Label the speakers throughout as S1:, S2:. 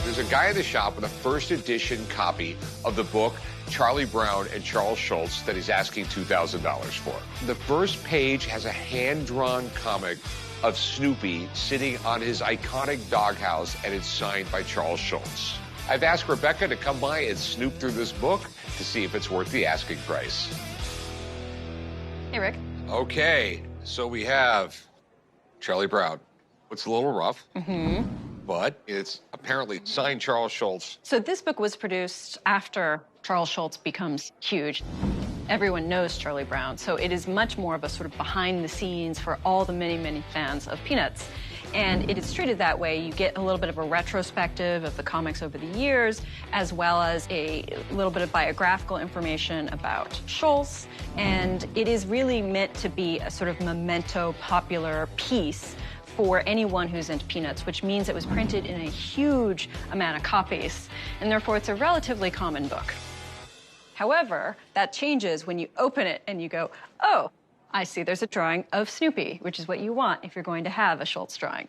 S1: There's a guy in the shop with a first edition copy of the book Charlie Brown and Charles Schulz that he's asking $2,000 for. The first page has a hand-drawn comic of Snoopy sitting on his iconic doghouse, and it's signed by Charles Schulz. I've asked Rebecca to come by and snoop through this book to see if it's worth the asking price.
S2: Hey, Rick.
S1: Okay, so we have Charlie Brown. It's a little rough, but it's apparently signed Charles Schulz.
S2: So this book was produced after Charles Schulz becomes huge. Everyone knows Charlie Brown, so it is much more of a sort of behind the scenes for all the many, many fans of Peanuts. And it is treated that way. You get a little bit of a retrospective of the comics over the years, as well as a little bit of biographical information about Schulz. And it is really meant to be a sort of memento popular piece for anyone who's into Peanuts, which means it was printed in a huge amount of copies, and therefore it's a relatively common book. However, that changes when you open it and you go, oh, I see there's a drawing of Snoopy, which is what you want if you're going to have a Schulz drawing.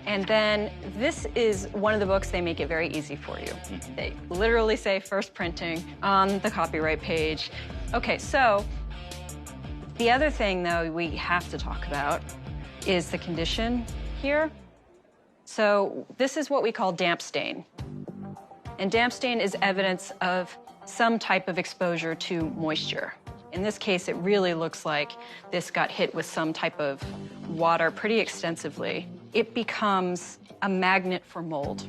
S2: And then this is one of the books, they make it very easy for you. They literally say first printing on the copyright page. Okay, so the other thing, though, we have to talk about is the condition here. So this is what we call damp stain. And damp stain is evidence of some type of exposure to moisture. In this case, it really looks like this got hit with some type of water pretty extensively. It becomes a magnet for mold.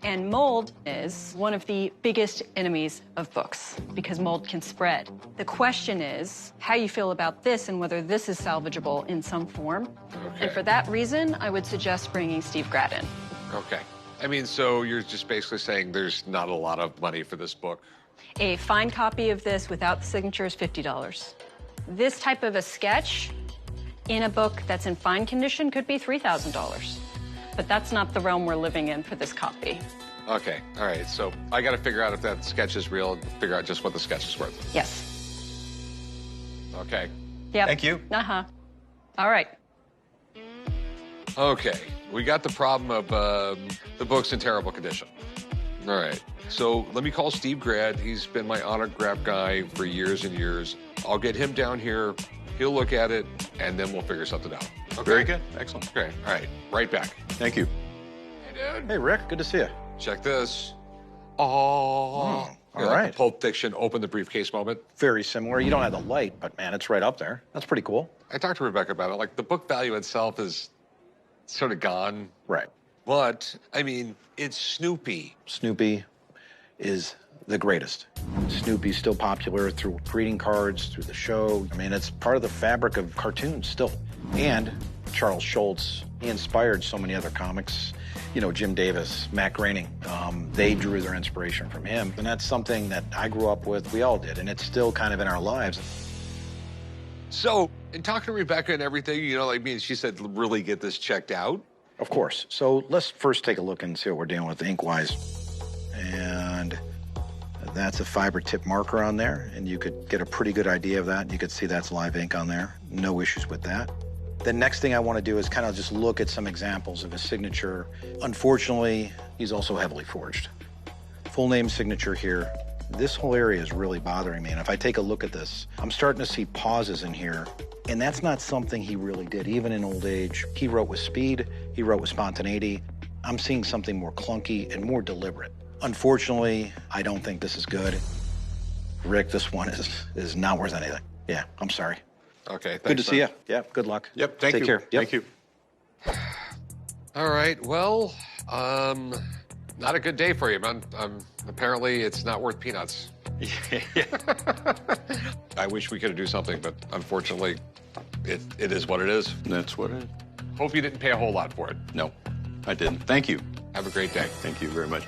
S2: And mold is one of the biggest enemies of books because mold can spread. The question is how you feel about this and whether this is salvageable in some form.
S1: Okay.
S2: And for that reason, I would suggest bringing Steve Grad in.
S1: Okay. I mean, so you're just basically saying there's not a lot of money for this book?
S2: A fine copy of this without the signature is $50. This type of a sketch in a book that's in fine condition could be $3,000. But that's not the realm we're living in for this copy.
S1: Okay, all right, so I gotta figure out if that sketch is real and figure out just what the sketch is worth.
S2: Yes.
S1: Okay.
S2: Yep.
S3: Thank you.
S2: Uh-huh. All right.
S1: Okay, we got the problem of the book's in terrible condition. All right, so let me call Steve Grad. He's been my autograph guy for years and years. I'll get him down here, he'll look at it, and then we'll figure something out. Okay?
S3: Very good. Excellent.
S1: Okay, all right, right back.
S3: Thank you.
S1: Hey, dude.
S3: Hey, Rick. Good to see you.
S1: Check this. Oh,
S3: all right.
S1: The Pulp Fiction open the briefcase moment.
S3: Very similar. You don't have the light, but man, it's right up there. That's pretty cool.
S1: I talked to Rebecca about it. Like, the book value itself is sort of gone.
S3: Right.
S1: But, I mean, it's Snoopy.
S3: Snoopy is the greatest. Snoopy's still popular through greeting cards, through the show. I mean, it's part of the fabric of cartoons still. And Charles Schulz, he inspired so many other comics. You know, Jim Davis, Matt Groening, they drew their inspiration from him. And that's something that I grew up with, we all did, and it's still kind of in our lives.
S1: So, in talking to Rebecca and everything, you know, like me, she said, really get this checked out.
S3: Of course. So let's first take a look and see what we're dealing with ink-wise. And that's a fiber tip marker on there, and you could get a pretty good idea of that. You could see that's live ink on there. No issues with that. The next thing I want to do is kind of just look at some examples of his signature. Unfortunately, he's also heavily forged. Full name signature here. This whole area is really bothering me, and if I take a look at this, I'm starting to see pauses in here, and that's not something he really did, even in old age. He wrote with speed, he wrote with spontaneity. I'm seeing something more clunky and more deliberate. Unfortunately, I don't think this is good. Rick, this one is not worth anything. Yeah, I'm sorry.
S1: Okay, thanks.
S3: Good to see you. Yeah, good luck.
S1: Yep, thank you.
S3: Take care. Yep.
S1: Thank you. All right, well, not a good day for you, man. Apparently, it's not worth peanuts. I wish we could do something, but unfortunately, it is what it is.
S4: That's what it is.
S1: Hope you didn't pay a whole lot for it.
S4: No, I didn't. Thank you.
S1: Have a great day.
S4: Thank you very much.